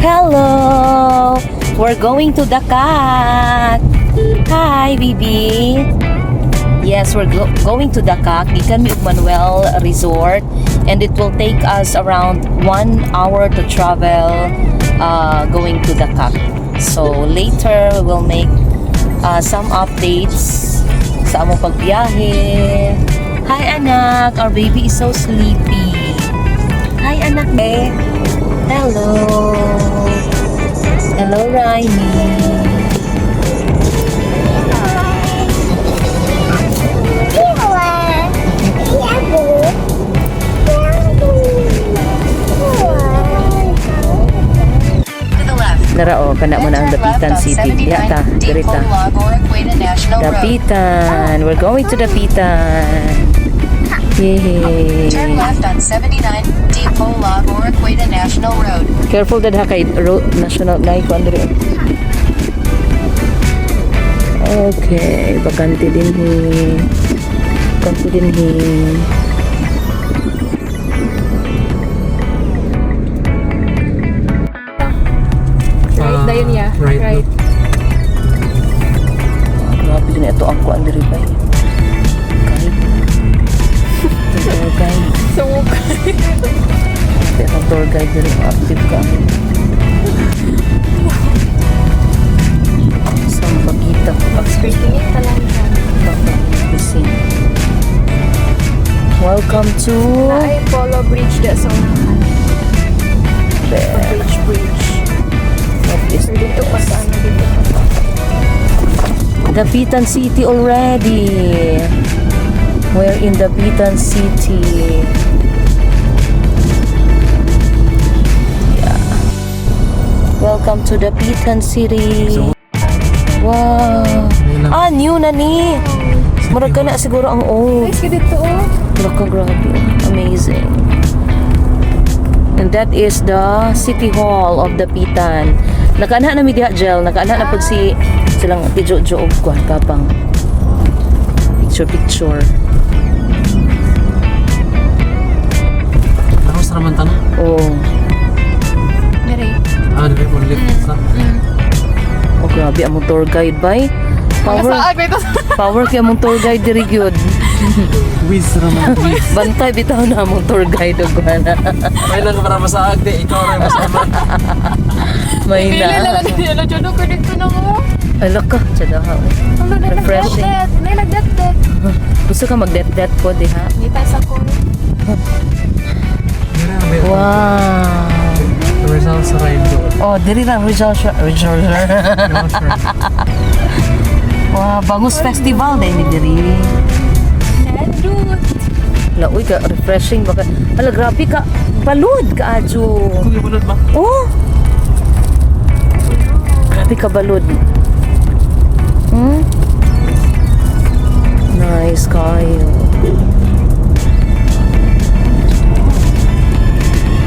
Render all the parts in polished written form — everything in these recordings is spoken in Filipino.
Hello! We're going to Dakak. Hi, Bibi. Yes, we're going to Dakak. Gikan mi og Manuel Resort, and it will take us around 1 hour to travel going to Dakak. So later we will make some updates sa among pagbiyahe. Hi anak, our baby is so sleepy. Hi anak eh. Hello. Hello Rainy. Narao, kana mo na ang Dapitan City. Yata, dirita. Dapitan. We're going to Dapitan. Yay. Turn left on 79 Depot Lagor Equata National Road. Careful that hakay road national na iko andre. Okay, bakante din hi. Bakante din hi. Dayon ya. Right. Grabe din ito ang kuan diri bay. Tour guide. So, Pero tour guide diri active ka. Saan pagkita ko pag-skirtingin ka lang siya. pag-pising. Welcome to Ay, Polo Bridge da sa unahan. Bridge. what is Or dito pa sa ano dito pa. Dapitan City already. We're in Dapitan City. Yeah. Welcome to Dapitan City. Wow. Ah, new na ni. Murag ka na siguro ang old. Nice ka dito oh. Murag ka, grabe. Amazing. And that is the City Hall of Dapitan. Nakaana na mi diha gel, nakaana na pag si silang tijo-jo og kuan kapang picture. Ako sa naman tanong. Oh. Mary. Di ba ulit sa? Oh, grabe among tour guide bay. Masaag ba ito? Power kay among tour guide diri gyud. Wiz naman, wiz. Bantay bitaw na among tour guide og kuana. May lang ka para masaag di, ikaw rin masama. May Pili lang na. na nila. Diyan ako dito na mo. Ala ka, tsadaha. Refreshing. May nagdat. Gusto ka mag-det po diha? May pasa ko. Wow. Rizal sa ride doon. Oh, diri lang Rizal. Wow, bangus festival din ni diri. Nandun. Uy, ka refreshing baka. Hala, grabe ka. Balud ka adyo. Kung ibunod ba? Oh. Grabe ka balud. Nice kayo.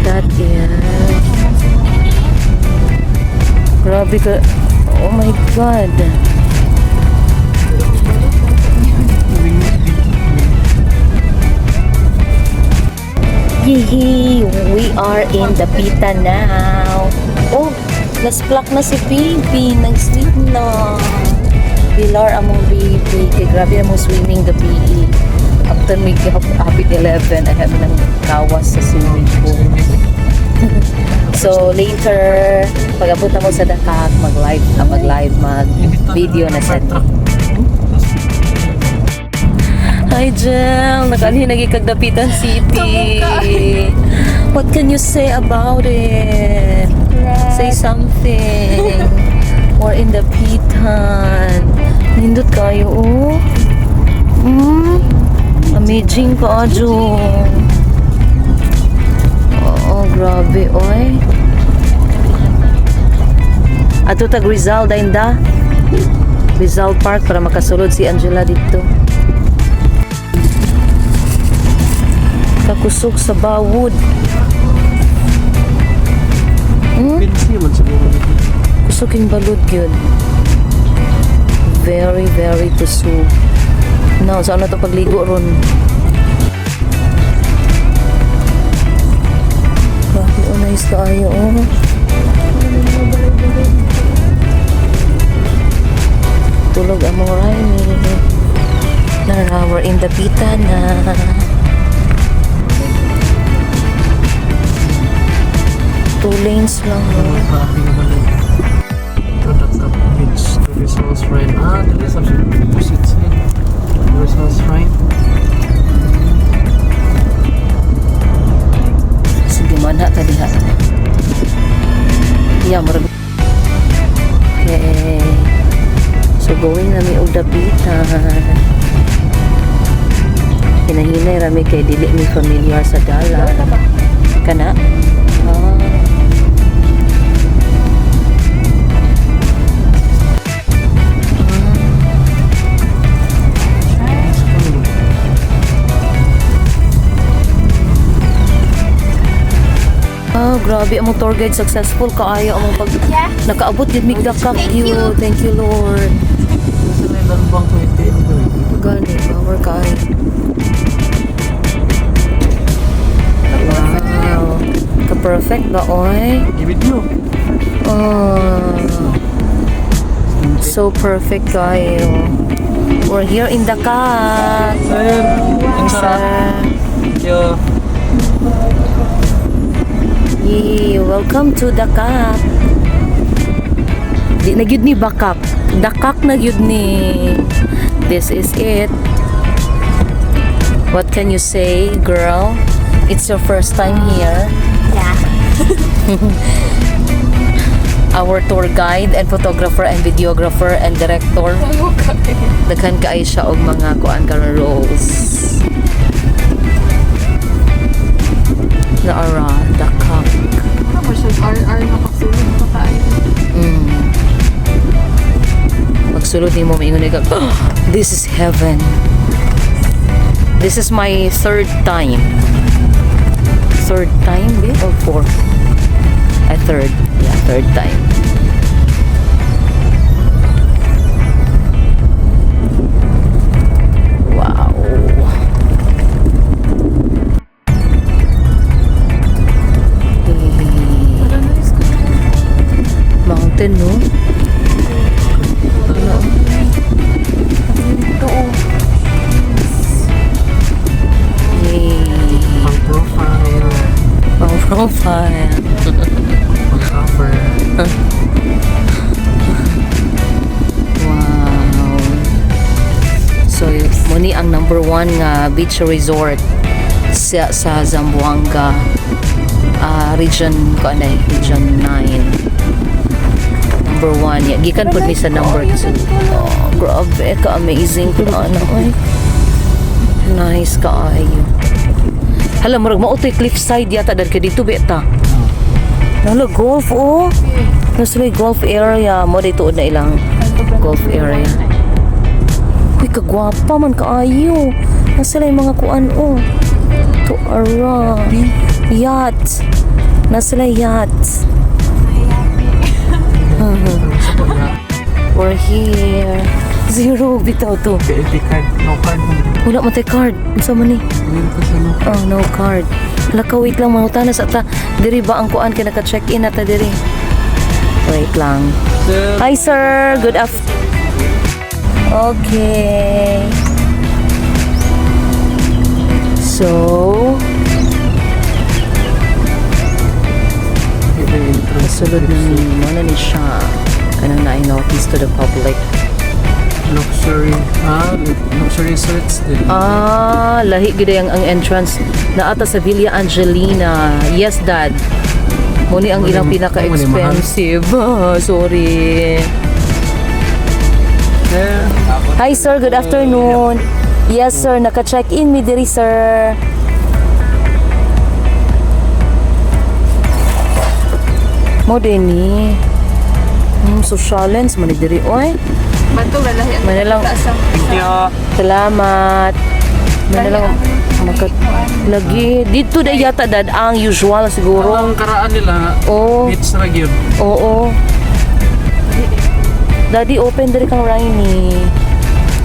That is. Grabe ka. Oh my God. Yee! We are in Dapitan now. Oh, nasplak na si Baby. Nag-sleep na. Pilar among baby. Kaya grabe among swimming gabi. After may Hapit 11, I have nang kawas sa swimming pool. So later, pag-abot na mo sa Dakak, mag-video na sa Hi Jel, nakani nagikag Dapitan City. What can you say about it? Say something. We're in Dapitan. Nindot kayo oh. Amazing ka adyo. Oh, grabe oy. Ato tag Rizal dainda. Rizal Park para makasulod si Angela dito. Kakusog sa bawod. Pinsi man siguro. Kusuging balod yun. Very, very kusog. No, saan na ito pagligo ron? Grabe, oh, nice kaayo, oh. Tulog ang mga Rainy. Nara, we're in the pita na. Two lanes lang. Ang grabe naman yun. Ito, Dakak Beach. The Rizal Shrine. The Rizal Shrine. The Rizal Shrine. Sige, mana tadi ha. Yeah, marag. Okay. So, going nami og dapitan. Hinahinay rami kay dili mi familiar sa dalan. Kana? Grabe among tour guide, successful kaayo among pag nakaabot gid mig Dakak. Thank you Lord. Nasa na ilan bang ko ito? Gani power kaayo. Wow. Ka-perfect ba oy? I-video. So perfect kaayo. We're here in Dakak. Sir, ang sarap. Yo. Yay, welcome to Dakak. Di na gyud ni Bakak. Dakak na gyud ni. This is it. What can you say, girl? It's your first time here. Yeah. Our tour guide and photographer and videographer and director. Daghan kaay siya og mga kuan karon roles. Naara, Dakak. RR na kasulog pa kayo. Magsulod ni mo maingon ka, "Oh, this is heaven." This is my third time. Third time, ba? Or fourth? Third. Yeah, third time. Wow. Mountain, no? Ano? Ito oh. Yay. Pang profile. Pang profile. Pang cover. Wow. So, muni ang number 1 nga beach resort sa Zamboanga region ko anay, region 9. Number 1. Yeah, gikan pud mi sa number 2. Oh, grabe ka amazing pud ana oy. Nice kaayo. Hala, murag mao toy cliffside yata dar ka dito beta. Hala, golf oh. Nasa golf area mo dito na ilang golf area. Uy, kagwapa man kaayo. Nasa yung mga kuan oh. To ara. Yacht. Nasa yacht. We're here. Zero bitaw to. PLP card. No card. Wala mo tayo card. Saan man ni? Ngayon ko sa no card. Oh, no card. Hala ka, wait lang. Mahutanas ata. Diri ba ang kuan kaya naka-check-in ata diri? Wait lang. Sir. Hi sir. Good afternoon. Okay. So, kasulod na ni mo na ni siya. Kanang na-notice to the public. Luxury. Luxury resorts din. Lahi gid ang entrance na ata sa Villa Angelina. Yes, dad. Muni ang ilang pinaka-expensive. Sorry. Sir. Hi sir, good afternoon. Yes sir, naka-check-in mi diri sir. Mo din ni. Socialens man diri oy. Bato lalahi. Manalang. Thank you. Salamat. Manalang makat lagi dito day yata dad ang usual siguro. Ang karaan nila. Oh. Beach na yun. Oo. Daddy, open diri kang Rainy.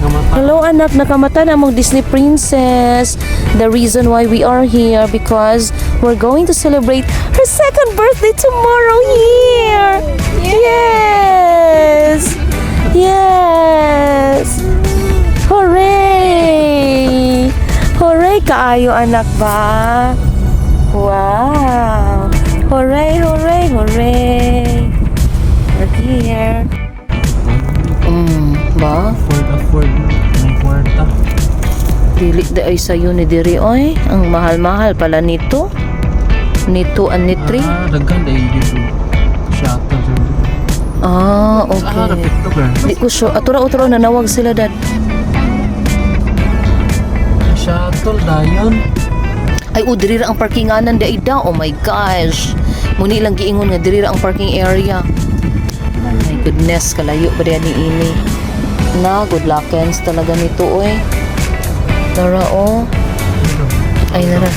Namata. Hello anak, nakamata na mong Disney princess. The reason why we are here because we're going to celebrate her second birthday tomorrow here. Yes. Yes. kaayo anak ba? Wow! Hooray, hooray, hooray! We're here. Ba? Afford. May kwarta. Dili da ay sayo ni diri oy. Ang mahal-mahal pala nito. Nito and ni 3. Daghan dahil dito. Shuttle dito. Okay. Rapid to girl. Di ko sure. Atura-utura nanawag sila dad. Shuttle dayon. Ay, diri ra ang parkinganan da ida. Oh my gosh. Muni lang giingon nga diri ra ang parking area. My goodness, kalayo pa diyan ni ini. Na, good luckens talaga nito, oy. Tara, oh. Ay, nara.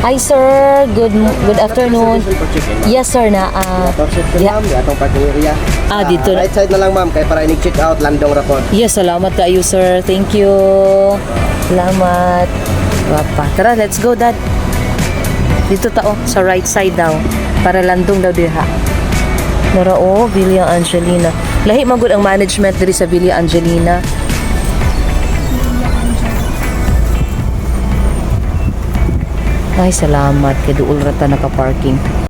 Hi, sir. Good afternoon. Yes, sir, na. Yeah. Atong parking area. Dito na. Right side na lang ma'am kay para ini check out landong rapod. Yes, salamat kayo, sir. Thank you. Salamat. Papa. Tara, let's go, dad. Dito tao, sa right side daw. Para landong daw diha. Nara, oh, Villa Angelina. Lahi magud ang management diri sa Villa Angelina. Ay, salamat. Kaya doon rata naka-parking.